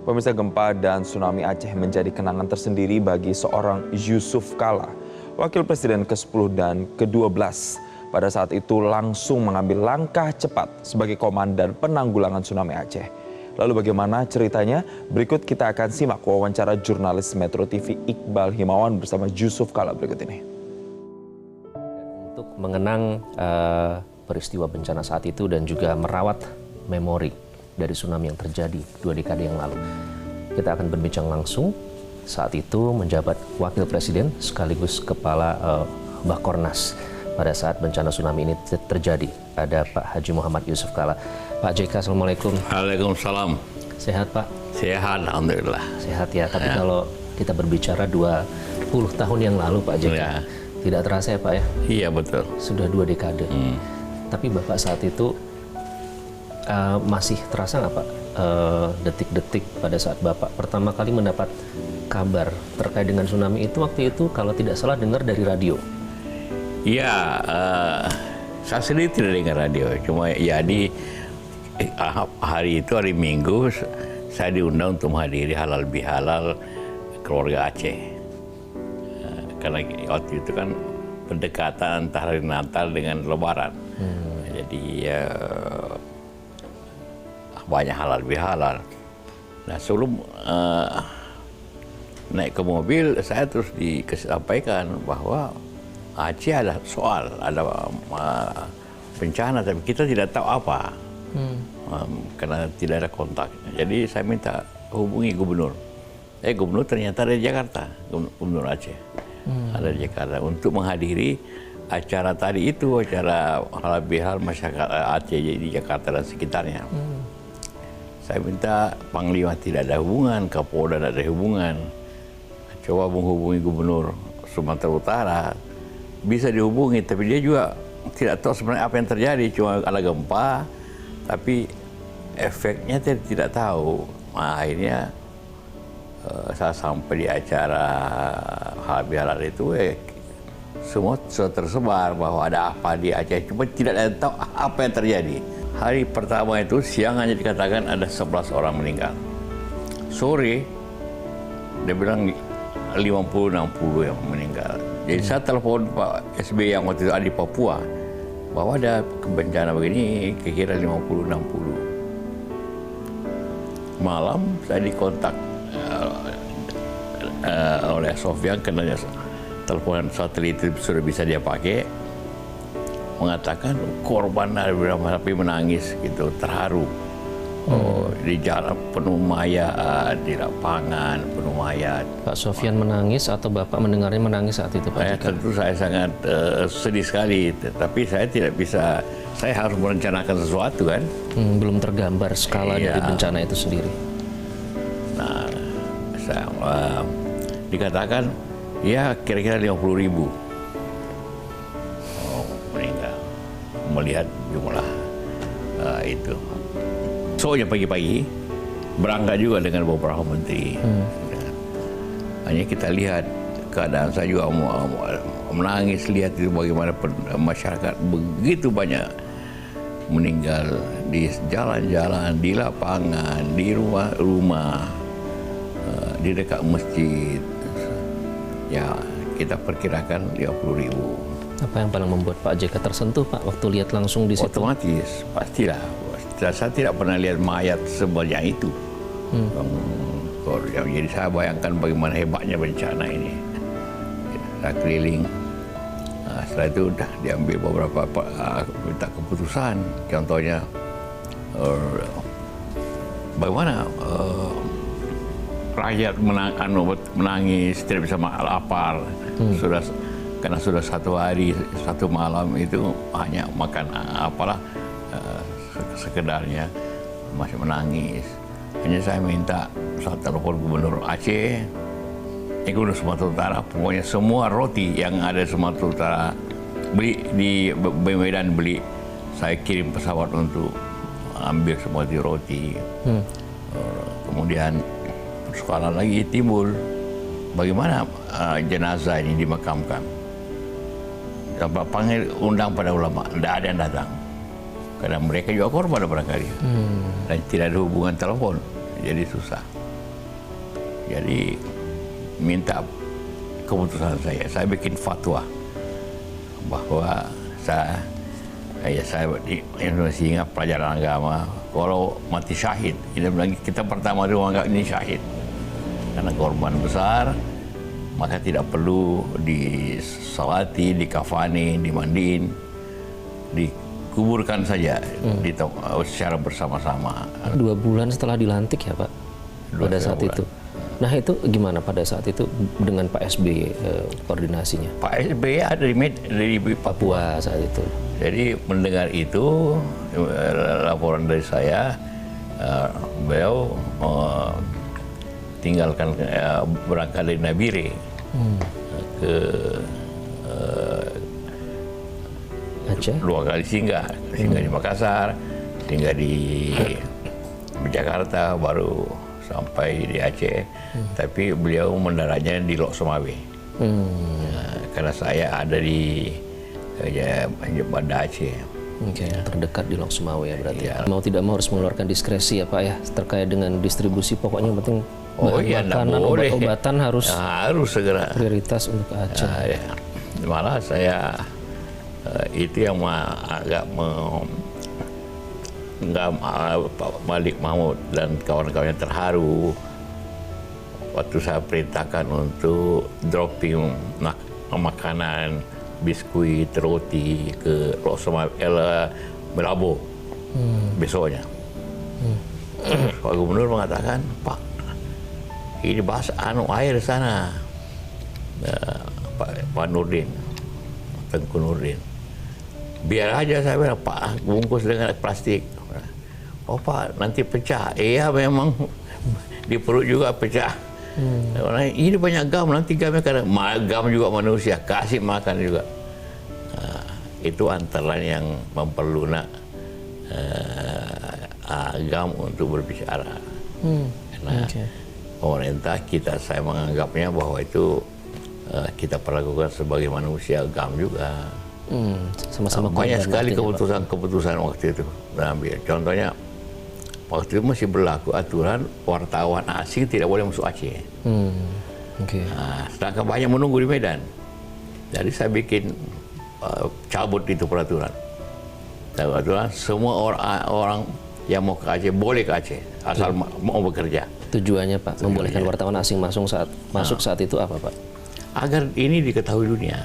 Pemirsa, gempa dan tsunami Aceh menjadi kenangan tersendiri bagi seorang Yusuf Kala, Wakil Presiden ke-10 dan ke-12. Pada saat itu langsung mengambil langkah cepat sebagai komandan penanggulangan tsunami Aceh. Lalu bagaimana ceritanya? Berikut kita akan simak wawancara jurnalis Metro TV Iqbal Himawan bersama Yusuf Kala berikut ini. Untuk mengenang peristiwa bencana saat itu dan juga merawat memori dari tsunami yang terjadi 2 dekade yang lalu. Kita akan berbincang langsung saat itu menjabat Wakil Presiden sekaligus Kepala Bakornas pada saat bencana tsunami ini terjadi. Ada Pak Haji Muhammad Yusuf Kala. Pak JK, Assalamualaikum. Waalaikumsalam. Sehat Pak? Sehat, Alhamdulillah. Sehat ya, tapi kalau kita berbicara 20 tahun yang lalu Pak JK, tidak terasa ya Pak ya? Iya betul. Sudah 2 dekade. Tapi Bapak saat itu masih terasa nggak Pak detik-detik pada saat Bapak pertama kali mendapat kabar terkait dengan tsunami itu waktu itu kalau tidak salah dengar dari radio? Iya, saya sendiri tidak dengar radio. Cuma ya di hari itu, hari Minggu, saya diundang untuk menghadiri halal bihalal keluarga Aceh. Karena waktu itu kan pendekatan antara hari Natal dengan Lebaran. Jadi banyak halal bihalal. Nah sebelum naik ke mobil, saya terus disampaikan bahwa Aceh ada soal, ada bencana, tapi kita tidak tahu apa, karena tidak ada kontak. Jadi saya minta hubungi gubernur. Gubernur ternyata ada di Jakarta, gubernur Aceh, ada di Jakarta untuk menghadiri acara tadi itu, acara halal bihal masyarakat Aceh di Jakarta dan sekitarnya. Saya minta Panglima tidak ada hubungan, Kapolda tidak ada hubungan. Coba menghubungi Gubernur Sumatera Utara, bisa dihubungi, tapi dia juga tidak tahu sebenarnya apa yang terjadi. Cuma ada gempa, tapi efeknya tidak tahu. Nah, akhirnya saya sampai di acara halal bihalal itu, semua sudah tersebar bahwa ada apa di Aceh, cuma tidak ada tahu apa yang terjadi. Hari pertama itu siang hanya dikatakan ada 11 orang meninggal. Sore dia bilang 50-60 yang meninggal. Jadi saya telepon Pak SBY yang waktu itu ada di Papua bahwa ada bencana begini, kira-kira 50-60. Malam saya dikontak oleh Sofyan karena telepon satelit itu sudah bisa dia pakai. Mengatakan korban ada beberapa, tapi menangis gitu, terharu. Di jalan penuh mayat, di lapangan penuh mayat. Pak Sofyan menangis atau Bapak mendengarnya menangis saat itu Pak JK? Tentu saya sangat sedih sekali, tapi saya tidak bisa, saya harus merencanakan sesuatu kan. Belum tergambar skala dari bencana itu sendiri. Nah, saya, dikatakan ya kira-kira 50.000 meninggal melihat jumlah itu. Soalnya pagi-pagi berangkat juga dengan beberapa menteri. Hanya kita lihat keadaan, saya juga menangis lihat itu bagaimana masyarakat begitu banyak meninggal di jalan-jalan, di lapangan, di rumah-rumah, di dekat masjid. Ya kita perkirakan 50.000. Apa yang paling membuat Pak JK tersentuh Pak waktu lihat langsung di situ? Otomatis, pastilah. Saya tidak pernah lihat mayat sebanyak itu. Jadi saya bayangkan bagaimana hebatnya bencana ini. Saya keliling. Setelah itu sudah diambil beberapa minta keputusan. Contohnya, bagaimana rakyat menangis, tidak bisa lapar. Karena sudah 1 hari, 1 malam itu hanya makan apalah sekedarnya, masih menangis. Hanya saya minta, saya telepon Gubernur Aceh, Gubernur Sumatera Utara, pokoknya semua roti yang ada di Sumatera Utara beli di Medan, beli. Saya kirim pesawat untuk ambil semua roti. Kemudian persoalan lagi timbul, bagaimana jenazah ini dimakamkan? Dapat panggil undang pada ulama, tidak ada yang datang. Karena mereka juga korban barangkali. Dan tidak ada hubungan telepon, jadi susah. Jadi minta keputusan saya bikin fatwa bahwa saya di Indonesia ingat pelajaran agama, kalau mati syahid, kita pertama dulu anggap ini syahid karena korban besar, maka tidak perlu disalati, dikafani, dimandiin, dikuburkan saja secara bersama-sama. 2 bulan setelah dilantik ya Pak, pada saat itu. Nah itu gimana pada saat itu dengan Pak SBY koordinasinya? Pak SBY ada di Papua saat itu. Jadi mendengar itu laporan dari saya, beliau tinggalkan berangkat dari Nabire ke Aceh. 2 kali singgah di Makassar, singgah di Jakarta, baru sampai di Aceh. Tapi beliau mendaratnya di Lok Sumawe. Karena saya ada di Banda Aceh. Terdekat di Lok Sumawe ya berarti. Ya. Mau tidak mau harus mengeluarkan diskresi ya Pak ya terkait dengan distribusi, pokoknya yang penting makanan, obat-obatan harus segera prioritas untuk Aceh. Ya. Malah saya itu yang agak Pak Malik Mahmud dan kawan-kawannya terharu waktu saya perintahkan untuk dropping makanan, biskuit, roti ke Lok Sumawe, Melabo besoknya. Pak Gubernur mengatakan, Pak, ini bahasa air sana. Pak Nurdin, Tengku Nurdin, biar aja, saya bilang, Pak, bungkus dengan plastik. Oh Pak, nanti pecah. Iya memang di perut juga pecah. Ini banyak gam, nanti gamnya karena gam juga manusia, kasih makan juga. Itu antara yang memperlunak gam untuk berbicara. Karena pemerintah saya menganggapnya bahwa itu kita perlakukan sebagai manusia, gam juga. Sama-sama banyak sekali keputusan waktu itu diambil. Contohnya waktu itu masih berlaku aturan wartawan asing tidak boleh masuk Aceh. Sedangkan banyak menunggu di Medan. Jadi saya bikin cabut itu peraturan. Semua orang yang mau ke Aceh boleh ke Aceh asal mau bekerja. Tujuannya Pak, membolehkan wartawan asing masuk saat itu apa Pak? Agar ini diketahui dunia.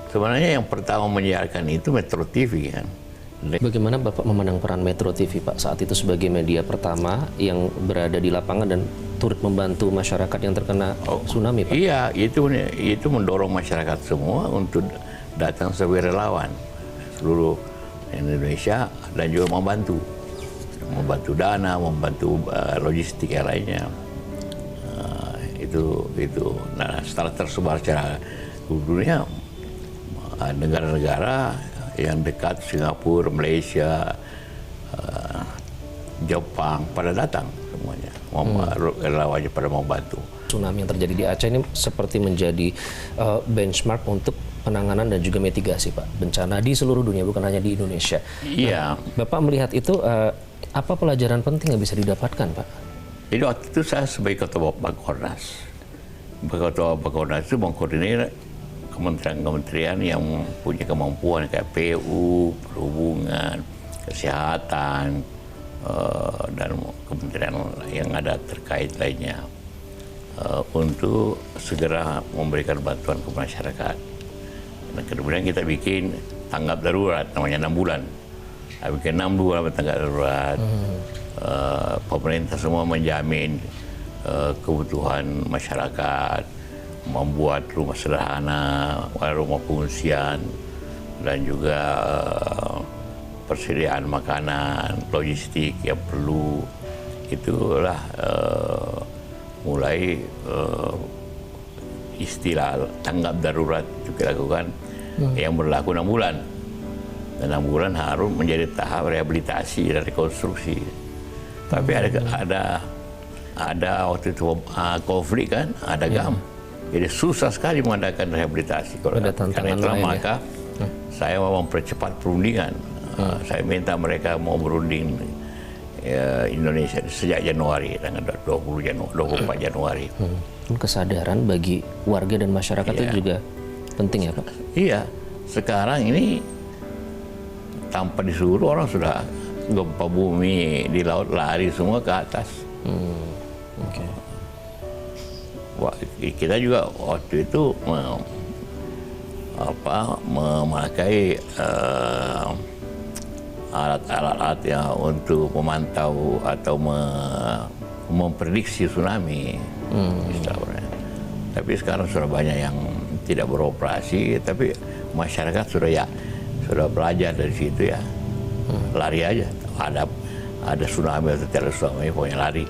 Sebenarnya yang pertama menyiarkan itu Metro TV kan. Bagaimana Bapak memandang peran Metro TV Pak saat itu sebagai media pertama yang berada di lapangan dan turut membantu masyarakat yang terkena tsunami Pak? Iya, itu mendorong masyarakat semua untuk datang sebagai relawan seluruh Indonesia dan juga membantu dana, membantu logistik yang lainnya. Itu. Nah, setelah tersebar secara dunia, negara-negara yang dekat, Singapura, Malaysia, Jepang, pada datang semuanya, relawannya pada membantu. Tsunami yang terjadi di Aceh ini seperti menjadi benchmark untuk penanganan dan juga mitigasi Pak bencana di seluruh dunia, bukan hanya di Indonesia. Iya. Bapak melihat itu apa pelajaran penting yang bisa didapatkan Pak? Jadi waktu itu saya sebagai ketua Bakornas. Ketua Bakornas itu mengkoordinir kementerian-kementerian yang punya kemampuan kayak PU, Perhubungan, Kesehatan, dan kementerian yang ada terkait lainnya untuk segera memberikan bantuan ke masyarakat. Dan kemudian kita bikin tanggap darurat, namanya 6 bulan. Kita bikin 6 bulan tanggap darurat. Pemerintah semua menjamin kebutuhan masyarakat, membuat rumah sederhana, rumah pengungsian, dan juga persediaan makanan, logistik yang perlu. Itulah mulai istilah tanggap darurat itu dilakukan yang berlaku 6 bulan. Dan 6 bulan harus menjadi tahap rehabilitasi dan rekonstruksi. Tapi ada waktu itu konflik kan, ada GAM. Jadi susah sekali mengadakan rehabilitasi. Karena itulah maka saya mau mempercepat perundingan. Saya minta mereka mau berunding Indonesia sejak Januari, tanggal 24 Januari. Kesadaran bagi warga dan masyarakat itu juga penting ya Pak? Iya, sekarang ini tanpa disuruh orang sudah gempa bumi di laut lari semua ke atas. Wah, kita juga waktu itu memakai alat-alat ya untuk memantau atau memprediksi tsunami. Tapi sekarang sudah banyak yang tidak beroperasi, tapi masyarakat sudah belajar dari situ ya. Lari aja, ada tsunami atau tidak ada tsunami, pokoknya lari.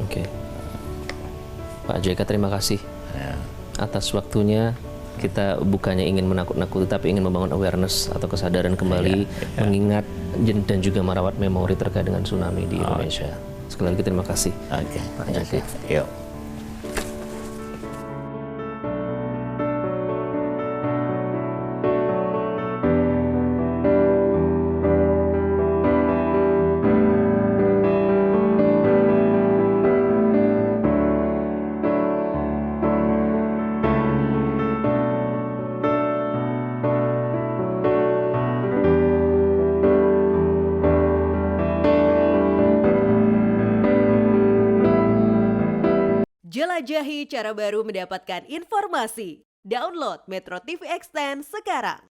Oke. Pak JK, terima kasih atas waktunya. Kita bukannya ingin menakut-nakuti, tapi ingin membangun awareness atau kesadaran kembali, mengingat dan juga merawat memori terkait dengan tsunami di Indonesia. Sekali lagi terima kasih, Pak JK. Yuk. Jelajahi cara baru mendapatkan informasi. Download Metro TV Extend sekarang.